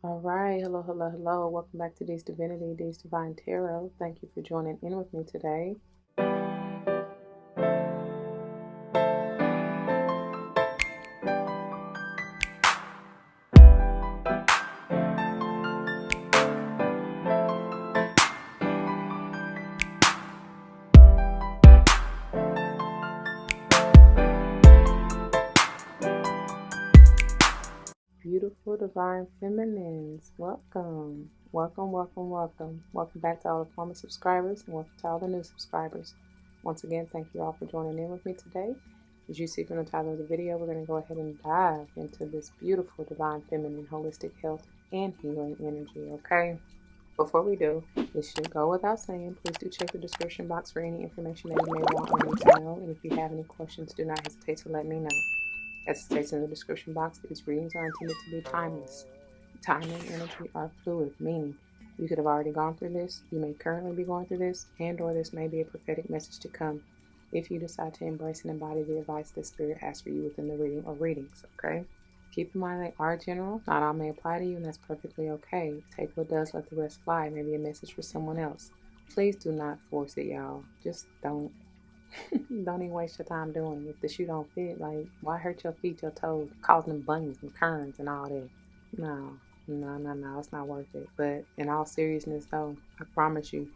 All right, hello, hello, hello. Welcome back to D's Divinity, D's Divine Tarot. Thank you for joining in with me today. Beautiful Divine Feminines, welcome. Welcome, welcome, welcome. Welcome back to all the former subscribers and welcome to all the new subscribers. Once again, thank you all for joining in with me today. As you see from the title of the video, we're going to go ahead and dive into this beautiful Divine Feminine holistic health and healing energy, okay? Before we do, this should go without saying, please do check the description box for any information that you may want or need to know. And if you have any questions, do not hesitate to let me know. As it states in the description box, these readings are intended to be timeless. Time and energy are fluid, meaning you could have already gone through this, you may currently be going through this, and or this may be a prophetic message to come if you decide to embrace and embody the advice that Spirit has for you within the reading or readings, okay? Keep in mind they are general, not all may apply to you, and that's perfectly okay. Take what does, let the rest fly, maybe a message for someone else. Please do not force it, y'all. Just don't. Don't even waste your time doing it. If the shoe don't fit, like, why hurt your feet, your toes, causing them bunions and kerns and all that? No, it's not worth it. But in all seriousness, though, I promise you,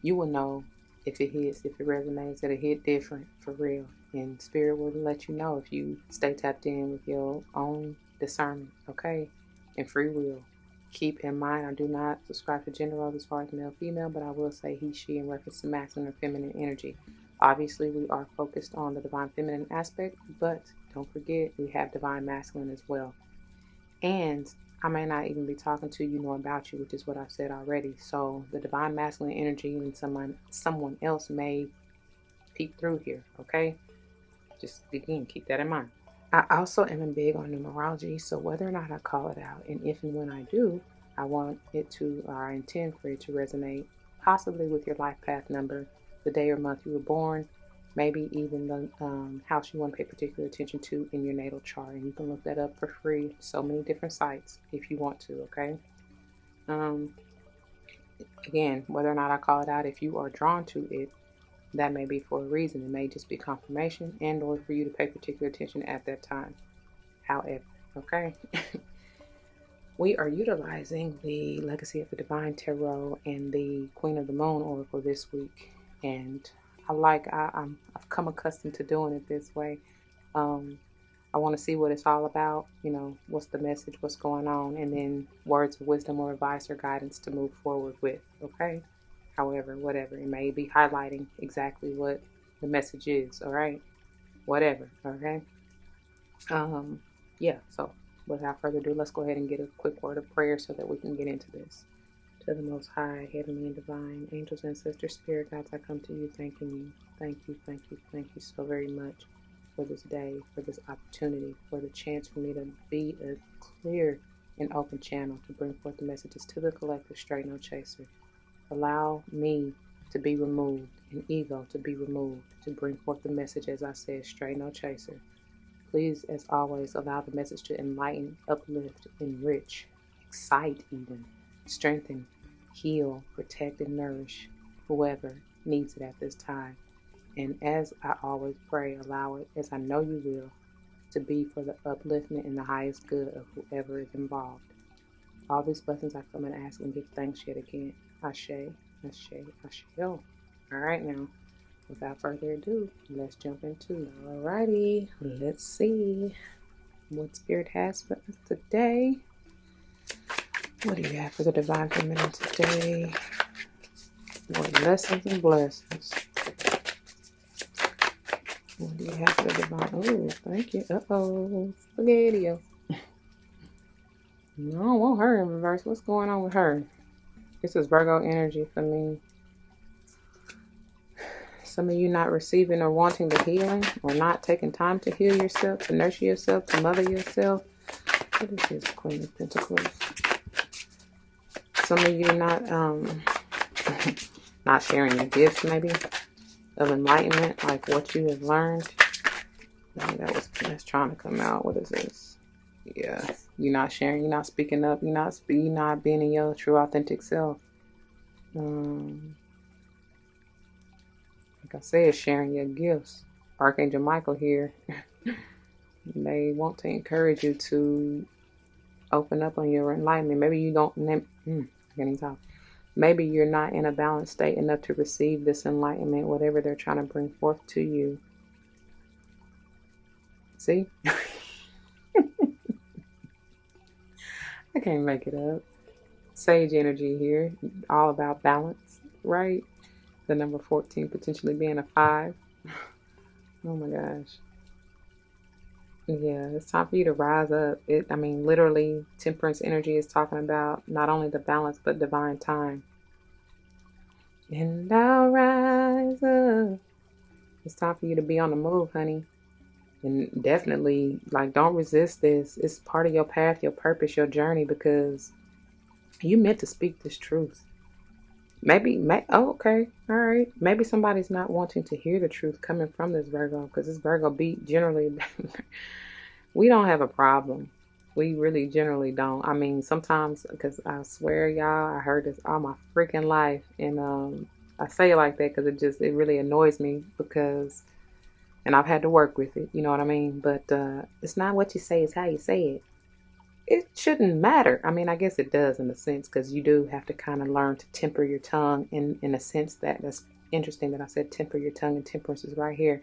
you will know if it hits, if it resonates, it'll hit different for real. And Spirit will let you know if you stay tapped in with your own discernment, okay? And free will. Keep in mind, I do not subscribe to gender roles as far as male, female, but I will say he, she in reference to masculine or feminine energy. Obviously, we are focused on the divine feminine aspect, but don't forget we have divine masculine as well. And I may not even be talking to you nor about you, which is what I've said already. So the divine masculine energy and someone else may peek through here, okay? Just again, keep that in mind. I also am big on numerology, so whether or not I call it out, and if and when I do, I want it to, or I intend for it to resonate possibly with your life path number, the day or month you were born, maybe even the house you want to pay particular attention to in your natal chart. And you can look that up for free. So many different sites if you want to, okay? Again, whether or not I call it out, if you are drawn to it, that may be for a reason. It may just be confirmation and or for you to pay particular attention at that time. However, okay? We are utilizing the Legacy of the Divine Tarot and the Queen of the Moon Oracle this week. And I've come accustomed to doing it this way. I want to see what it's all about, you know, what's the message, what's going on, and then words of wisdom or advice or guidance to move forward with, okay? However, whatever, it may be highlighting exactly what the message is, all right? Whatever, okay? Yeah, so without further ado, let's go ahead and get a quick word of prayer so that we can get into this. To the Most High, Heavenly and Divine, angels, ancestors, spirit guides, I come to you thanking you. Thank you, thank you, thank you so very much for this day, for this opportunity, for the chance for me to be a clear and open channel to bring forth the messages to the collective, straight no chaser. Allow me to be removed, and ego to be removed, to bring forth the message, as I said, straight no chaser. Please, as always, allow the message to enlighten, uplift, enrich, excite even, strengthen, heal, protect, and nourish whoever needs it at this time. And as I always pray, allow it, as I know you will, to be for the upliftment and the highest good of whoever is involved. All these blessings I come and ask and give thanks yet again. Ashe, Ashe, Ashe. All right, now, without further ado, let's jump into it. Alrighty, let's see what Spirit has for us today. What do you have for the Divine Feminine today? What lessons and blessings? What do you have for the Divine? Oh, thank you. Uh-oh, spaghetti-o. No, I want her in reverse. What's going on with her? This is Virgo energy for me. Some of you not receiving or wanting the healing, or not taking time to heal yourself, to nurture yourself, to mother yourself. What is this Queen of Pentacles? Some of you not sharing your gifts, maybe, of enlightenment, like what you have learned. Maybe that's trying to come out. What is this? Yeah. You're not sharing. You're not speaking up. You're not being in your true, authentic self. Like I said, sharing your gifts. Archangel Michael here. They want to encourage you to open up on your enlightenment. Maybe you don't. I can't even talk. Maybe you're not in a balanced state enough to receive this enlightenment, whatever they're trying to bring forth to you. See? I can't make it up. Sage energy here, all about balance, right? The number 14 potentially being a 5. Oh my gosh. Yeah, it's time for you to rise up. Literally, temperance energy is talking about not only the balance, but divine time. And I'll rise up. It's time for you to be on the move, honey. And definitely, like, don't resist this. It's part of your path, your purpose, your journey, because you meant to speak this truth. Okay, all right. Maybe somebody's not wanting to hear the truth coming from this Virgo, because this Virgo beat generally, we don't have a problem. We really generally don't. I mean, sometimes, because I swear, y'all, I heard this all my freaking life, and I say it like that because it really annoys me because, and I've had to work with it. You know what I mean? But it's not what you say; it's how you say it. It shouldn't matter. I mean, I guess it does in a sense because you do have to kind of learn to temper your tongue in a sense that's interesting that I said temper your tongue and temperance is right here.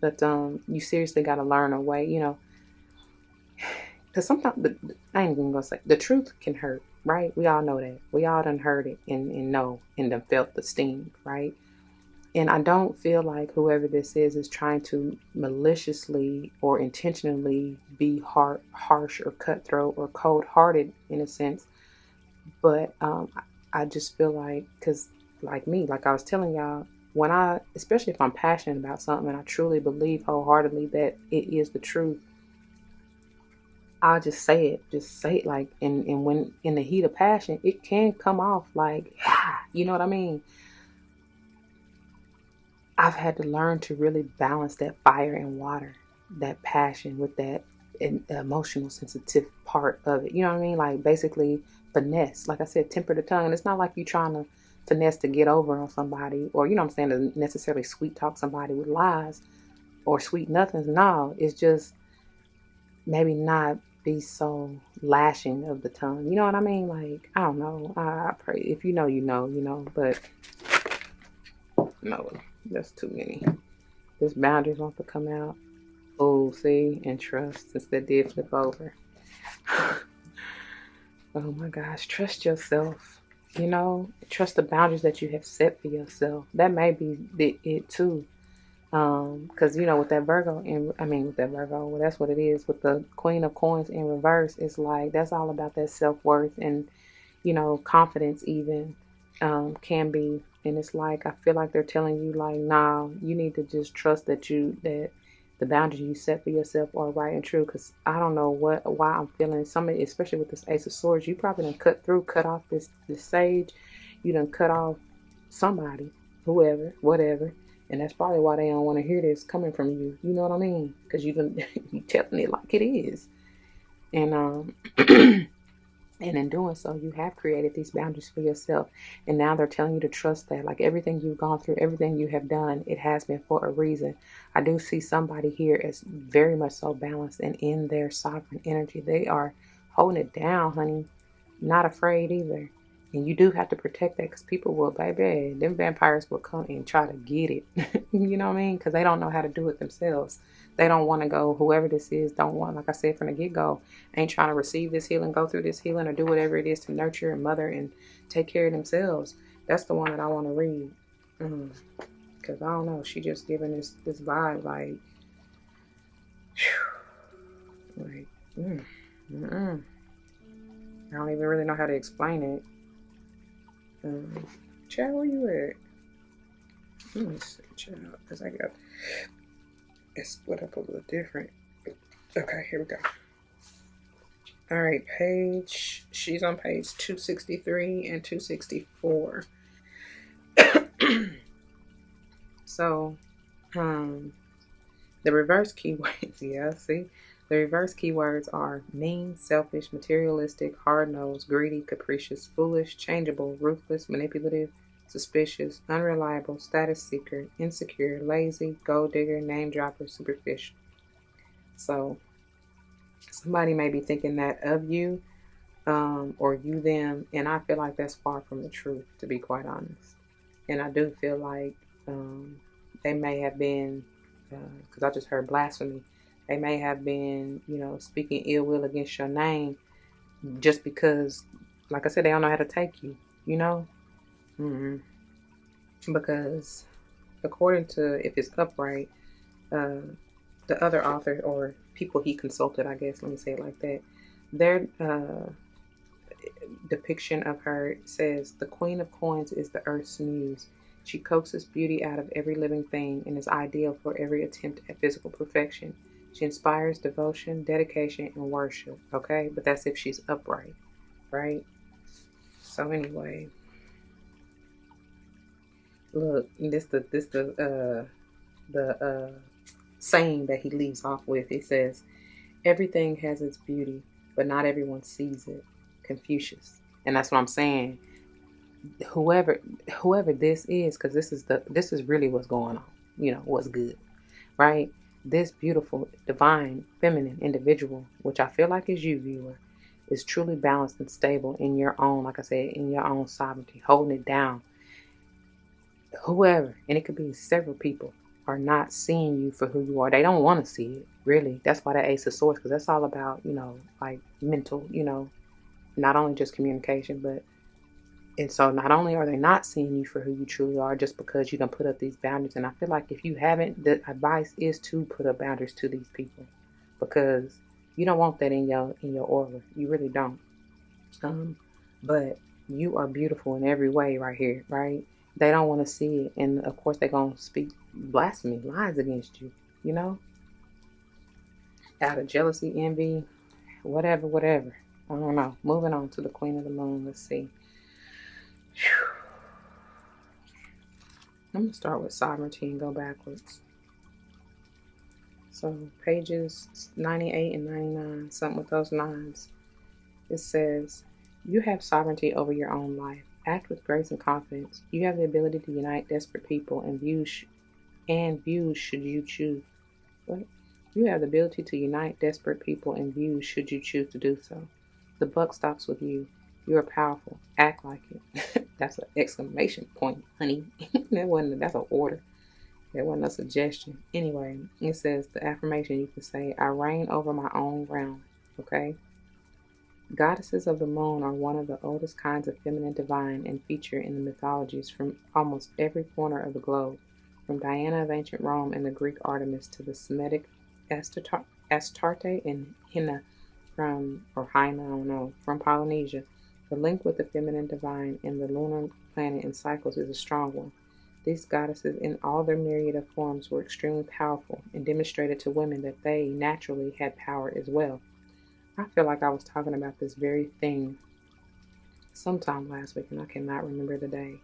But you seriously got to learn a way, because sometimes I ain't even gonna say the truth can hurt, right? We all know that. We all done heard it and know and done felt the sting, right? And I don't feel like whoever this is trying to maliciously or intentionally be harsh or cutthroat or cold-hearted in a sense. But I just feel like, because like me, like I was telling y'all, especially if I'm passionate about something and I truly believe wholeheartedly that it is the truth, I'll just say it. Just say it like, and when in the heat of passion, it can come off like, you know what I mean? I've had to learn to really balance that fire and water, that passion with that emotional sensitive part of it. You know what I mean? Like basically finesse. Like I said, temper the tongue. And it's not like you trying to finesse to get over on somebody or, you know what I'm saying, to necessarily sweet talk somebody with lies or sweet nothings. No, it's just maybe not be so lashing of the tongue. You know what I mean? Like, I don't know. I pray. If you know, but no, that's too many. This boundaries want to come out. Oh, see, and trust, since that did flip over. Oh my gosh, trust yourself. Trust the boundaries that you have set for yourself. That may be it too. Because with that Virgo, with that Virgo, well, that's what it is. With the Queen of Coins in reverse, it's like that's all about that self-worth and confidence even can be. And it's like I feel like they're telling you like, nah, you need to just trust that the boundaries you set for yourself are right and true. Because I don't know why I'm feeling somebody, especially with this Ace of Swords, you probably done cut off this sage. You done cut off somebody, whoever, whatever. And that's probably why they don't want to hear this coming from you. You know what I mean? Because you telling it like it is. And and in doing so, you have created these boundaries for yourself. And now they're telling you to trust that. Like everything you've gone through, everything you have done, it has been for a reason. I do see somebody here as very much so balanced and in their sovereign energy. They are holding it down, honey. Not afraid either. And you do have to protect that because people will, baby, them vampires will come and try to get it. You know what I mean? Because they don't know how to do it themselves. They don't want to go, whoever this is, don't want, like I said from the get-go, ain't trying to receive this healing, go through this healing, or do whatever it is to nurture and mother and take care of themselves. That's the one that I want to read. Because I don't know, she just giving this vibe like, I don't even really know how to explain it. Chad, where you at? Let me see, Chad, because I got it split up a little different. Okay, here we go. All right, she's on page 263 and 264. So, the reverse keywords, yeah, see, The reverse keywords are mean, selfish, materialistic, hard-nosed, greedy, capricious, foolish, changeable, ruthless, manipulative, suspicious, unreliable, status seeker, insecure, lazy, gold digger, name dropper, superficial. So somebody may be thinking that of you, or you them, and I feel like that's far from the truth, to be quite honest. And I do feel like they may have been, because I just heard blasphemy, they may have been, speaking ill will against your name just because, like I said, they don't know how to take you, you know? Mm-hmm. Because according to, if it's upright, uh, the other author or people he consulted, I guess, let me say it like that, their depiction of her says, the Queen of Coins is the Earth's muse. She coaxes beauty out of every living thing and is ideal for every attempt at physical perfection. She inspires devotion, dedication, and worship. Okay, but that's if she's upright, right? So anyway, look, the saying that he leaves off with. He says, "Everything has its beauty, but not everyone sees it." Confucius, and that's what I'm saying. Whoever this is, because this is really what's going on, what's good, right? This beautiful divine feminine individual, which I feel like is you, viewer, is truly balanced and stable in your own, like I said, in your own sovereignty, holding it down. Whoever, and it could be several people, are not seeing you for who you are. They don't want to see it, really. That's why that Ace of Swords, because that's all about, like mental, not only just communication, but and so not only are they not seeing you for who you truly are just because you can put up these boundaries. And I feel like if you haven't, the advice is to put up boundaries to these people, because you don't want that in your aura. You really don't. But you are beautiful in every way right here, right? They don't want to see it. And of course they're going to speak blasphemy, lies against you, out of jealousy, envy, whatever. I don't know. Moving on to the Queen of the Moon. Let's see. I'm going to start with sovereignty and go backwards. So pages 98 and 99, something with those lines. It says, you have sovereignty over your own life. Act with grace and confidence. You have the ability to unite desperate people and views should you choose. What? You have the ability to unite desperate people and views should you choose to do so. The buck stops with you. You are powerful. Act like it. That's an exclamation point, honey. That's an order. That wasn't a suggestion. Anyway, it says the affirmation you can say, I reign over my own realm. Okay? Goddesses of the moon are one of the oldest kinds of feminine divine and feature in the mythologies from almost every corner of the globe, from Diana of ancient Rome and the Greek Artemis to the Semitic Astarte and Hina from Polynesia. The link with the feminine divine and the lunar planet and cycles is a strong one. These goddesses in all their myriad of forms were extremely powerful and demonstrated to women that they naturally had power as well. I feel like I was talking about this very thing sometime last week, and I cannot remember the day.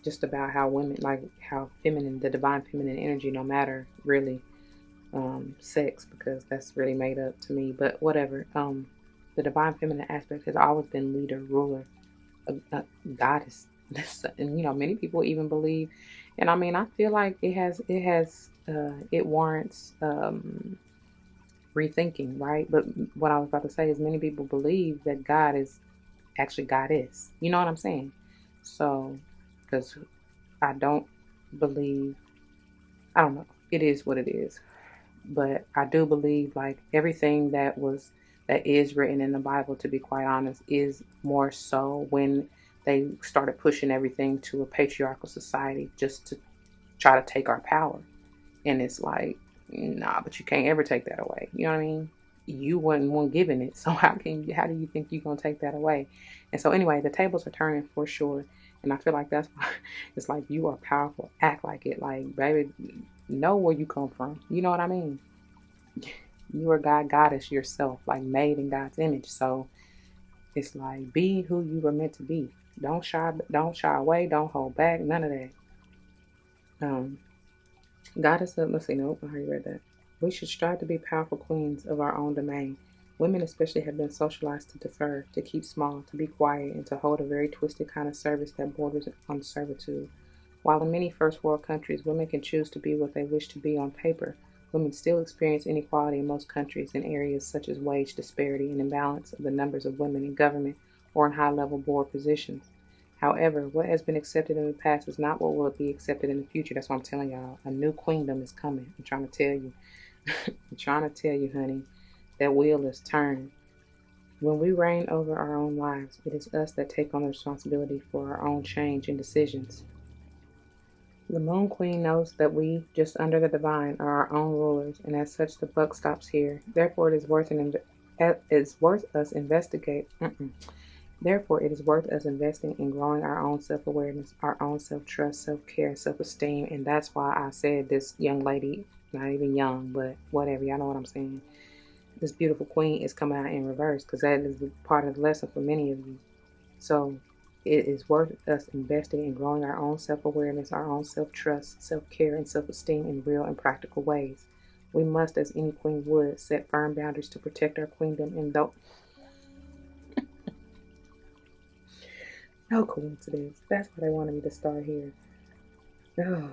Just about how women, like how feminine, the divine feminine energy, no matter really sex, because that's really made up to me, but whatever. The divine feminine aspect has always been leader, ruler, a goddess. And many people even believe, and I mean, I feel like it warrants rethinking, right? But what I was about to say is many people believe that God is actually goddess. You know what I'm saying? So, because I don't believe, I don't know, it is what it is. But I do believe like everything that is written in the Bible, to be quite honest, is more so when they started pushing everything to a patriarchal society just to try to take our power. And it's like, nah, but you can't ever take that away. You know what I mean? You weren't one giving it. So how do you think you're going to take that away? And so anyway, the tables are turning for sure. And I feel like that's why it's like, you are powerful. Act like it. Like, baby, know where you come from. You know what I mean? You are goddess yourself, like made in God's image. So it's like, be who you were meant to be. Don't shy away. Don't hold back. None of that. Goddess of, let's see, nope, I already read that. We should strive to be powerful queens of our own domain. Women especially have been socialized to defer, to keep small, to be quiet, and to hold a very twisted kind of service that borders on servitude. While in many first world countries women can choose to be what they wish to be on paper, women still experience inequality in most countries in areas such as wage disparity and imbalance of the numbers of women in government or in high level board positions. However, what has been accepted in the past is not what will be accepted in the future. That's what I'm telling y'all. A new queendom is coming. I'm trying to tell you. I'm trying to tell you, honey, that wheel is turned. When we reign over our own lives, it is us that take on the responsibility for our own change and decisions. The Moon Queen knows that we, just under the divine, are our own rulers, and as such, the buck stops here. Therefore, it is worth us investigate. Therefore, it is worth us investing in growing our own self-awareness, our own self-trust, self-care, self-esteem, and that's why I said this young lady, not even young, but whatever, y'all know what I'm saying. This beautiful queen is coming out in reverse because that is part of the lesson for many of you. So it is worth us investing in growing our own self-awareness, our own self-trust, self-care, and self-esteem in real and practical ways. We must, as any queen would, set firm boundaries to protect our queendom and no coincidence. That's why they wanted me to start here. Oh.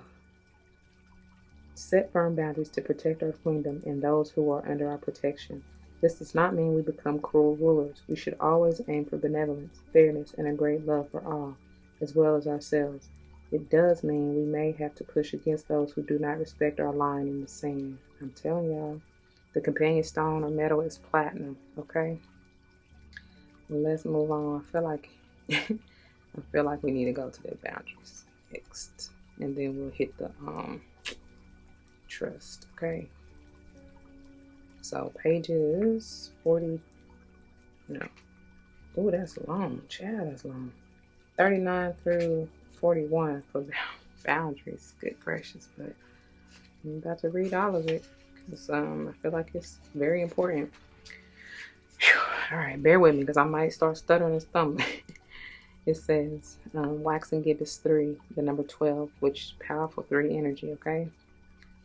Set firm boundaries to protect our queendom and those who are under our protection. This does not mean we become cruel rulers. We should always aim for benevolence, fairness, and a great love for all, as well as ourselves. It does mean we may have to push against those who do not respect our line in the sand. I'm telling y'all, the companion stone or metal is platinum, okay? Let's move on. I feel like we need to go to the boundaries next. And then we'll hit the trust, okay? So pages 40, no. Oh, that's long. Child, that's long. 39 through 41 for boundaries. Good gracious, but I'm about to read all of it because I feel like it's very important. Whew. All right, bear with me because I might start stuttering and stumbling. It says, Wax and Gibbous 3, the number 12, which is powerful 3 energy, okay?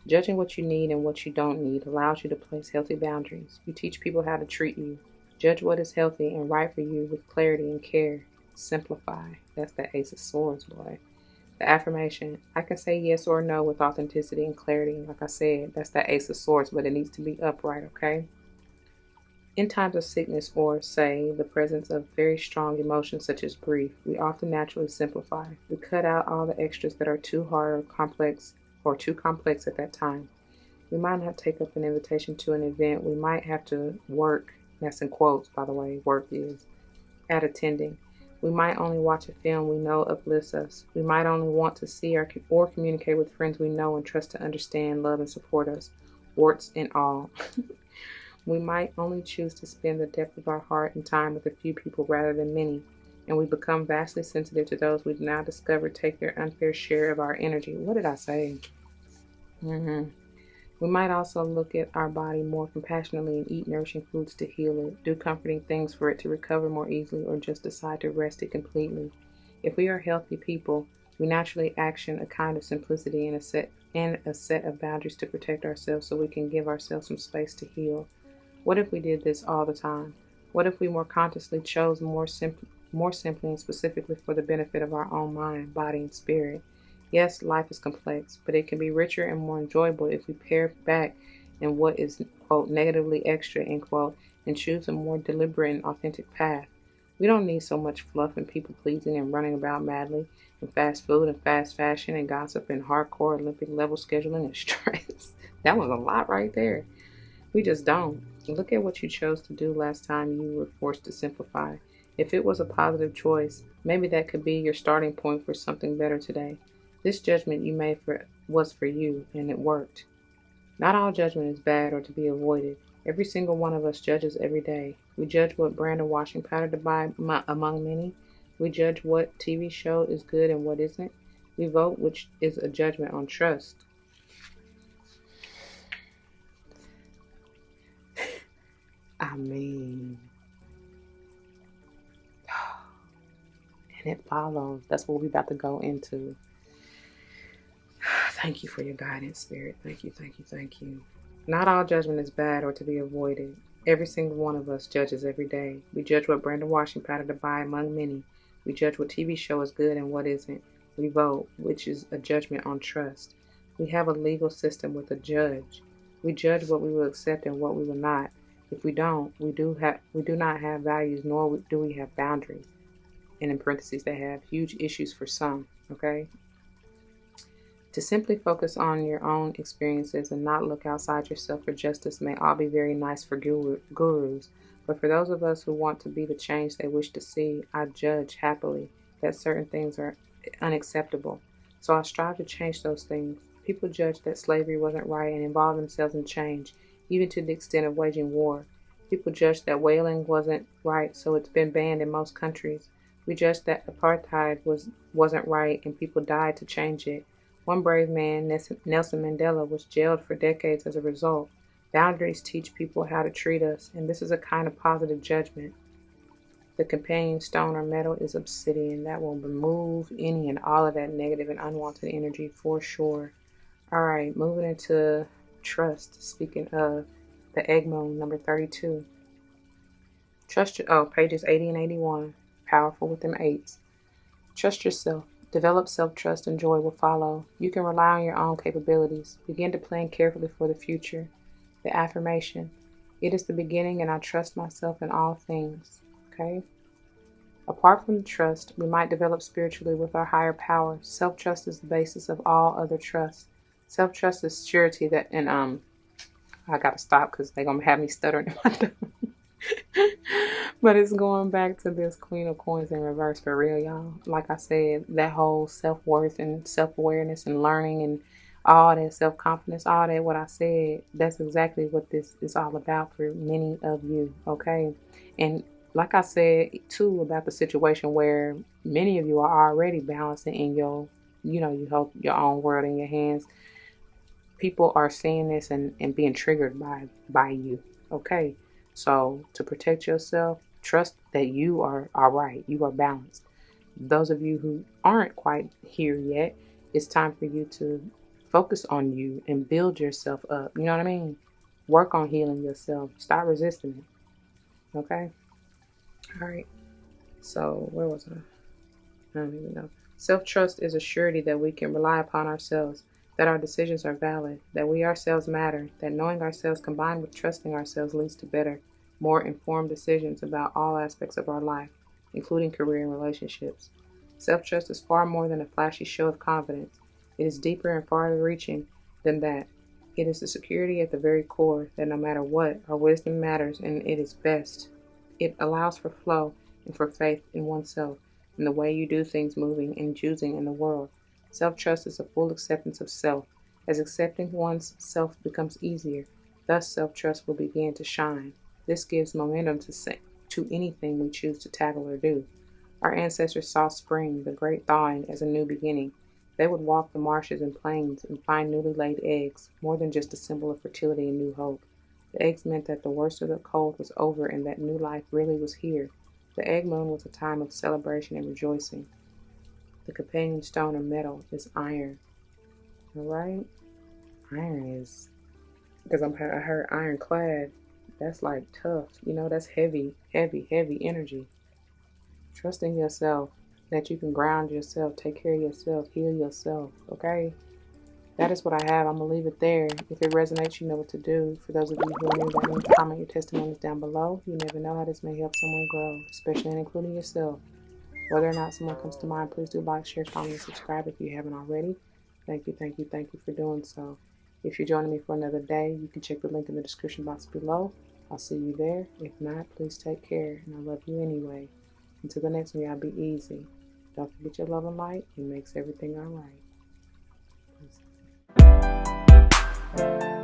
Judging what you need and what you don't need allows you to place healthy boundaries. You teach people how to treat you. Judge what is healthy and right for you with clarity and care. Simplify. That's the Ace of Swords, boy. The affirmation, I can say yes or no with authenticity and clarity. Like I said, that's the Ace of Swords, but it needs to be upright, okay? In times of sickness or, say, the presence of very strong emotions such as grief, we often naturally simplify. We cut out all the extras that are too hard or too complex at that time. We might not take up an invitation to an event. We might have to work, that's in quotes, by the way, work is, at attending. We might only watch a film we know uplifts us. We might only want to see or communicate with friends we know and trust to understand, love, and support us, warts and all. We might only choose to spend the depth of our heart and time with a few people rather than many, and we become vastly sensitive to those we've now discovered take their unfair share of our energy. What did I say? We might also look at our body more compassionately and eat nourishing foods to heal it, do comforting things for it to recover more easily, or just decide to rest it completely. If we are healthy people, we naturally action a kind of simplicity and a set of boundaries to protect ourselves so we can give ourselves some space to heal. What if we did this all the time? What if we more consciously chose more simply and specifically for the benefit of our own mind, body, and spirit? Yes, life is complex, but it can be richer and more enjoyable if we pare back in what is, quote, negatively extra, end quote, and choose a more deliberate and authentic path. We don't need so much fluff and people pleasing and running about madly, and fast food and fast fashion and gossip and hardcore Olympic level scheduling and stress. That was a lot right there. We just don't. Look at what you chose to do last time you were forced to simplify. If it was a positive choice, maybe that could be your starting point for something better today. This judgment you made was for you, and it worked. Not all judgment is bad or to be avoided. Every single one of us judges every day. We judge what brand of washing powder to buy among many. We judge what TV show is good and what isn't. We vote, which is a judgment on trust. I mean, and it follows. That's what we're about to go into. Thank you for your guidance, Spirit. Thank you, thank you, thank you. Not all judgment is bad or to be avoided. Every single one of us judges every day. We judge what brand of washing powder to buy among many. We judge what TV show is good and what isn't. We vote, which is a judgment on trust. We have a legal system with a judge. We judge what we will accept and what we will not. If we don't, we do not have values, nor do we have boundaries. And in parentheses, they have huge issues for some. Okay. To simply focus on your own experiences and not look outside yourself for justice may all be very nice for gurus, but for those of us who want to be the change they wish to see, I judge happily that certain things are unacceptable. So I strive to change those things. People judge that slavery wasn't right and involve themselves in change, even to the extent of waging war. People judge that whaling wasn't right, so it's been banned in most countries. We judge that apartheid wasn't right and people died to change it. One brave man, Nelson Mandela, was jailed for decades as a result. Boundaries teach people how to treat us, and this is a kind of positive judgment. The companion stone or metal is obsidian. That will remove any and all of that negative and unwanted energy for sure. All right, moving into trust. Speaking of the egg moon, number 32. Pages 80 and 81. Powerful with them eights. Trust yourself. Develop self-trust and joy will follow. You can rely on your own capabilities. Begin to plan carefully for the future. The affirmation. It is the beginning and I trust myself in all things. Okay? Apart from trust, we might develop spiritually with our higher power. Self-trust is the basis of all other trust. Self-trust is surety that, and I gotta stop because they're gonna have me stuttering in my tongue. But it's going back to this Queen of Coins in reverse for real, y'all. Like I said, that whole self-worth and self-awareness and learning and all that self-confidence, all that what I said, that's exactly what this is all about for many of you, okay? And like I said, too, about the situation where many of you are already balancing in your, you hold your own world in your hands. People are seeing this and being triggered by you, okay? So to protect yourself, trust that you are all right. You are balanced. Those of you who aren't quite here yet, it's time for you to focus on you and build yourself up. You know what I mean? Work on healing yourself. Stop resisting it. Okay? All right. So where was I don't even know. Self-trust is a surety that we can rely upon ourselves, that our decisions are valid, that we ourselves matter, that knowing ourselves combined with trusting ourselves leads to better, more informed decisions about all aspects of our life, including career and relationships. Self-trust is far more than a flashy show of confidence. It is deeper and farther reaching than that. It is the security at the very core that no matter what, our wisdom matters and it is best. It allows for flow and for faith in oneself and the way you do things moving and choosing in the world. Self-trust is a full acceptance of self. As accepting one's self becomes easier, thus self-trust will begin to shine. This gives momentum to anything we choose to tackle or do. Our ancestors saw spring, the great thawing, as a new beginning. They would walk the marshes and plains and find newly laid eggs, more than just a symbol of fertility and new hope. The eggs meant that the worst of the cold was over and that new life really was here. The egg moon was a time of celebration and rejoicing. The companion stone or metal is iron. All right? Iron is, because I heard ironclad. That's like tough. That's heavy, heavy, heavy energy. Trusting yourself, that you can ground yourself, take care of yourself, heal yourself, okay? That is what I have. I'm going to leave it there. If it resonates, you know what to do. For those of you who are new, that means comment your testimonies down below. You never know how this may help someone grow, especially and including yourself. Whether or not someone comes to mind, please do like, share, comment, and subscribe if you haven't already. Thank you, thank you, thank you for doing so. If you're joining me for another day, you can check the link in the description box below. I'll see you there. If not, please take care, and I love you anyway. Until the next one, y'all be easy. Don't forget your love and light. It makes everything all right.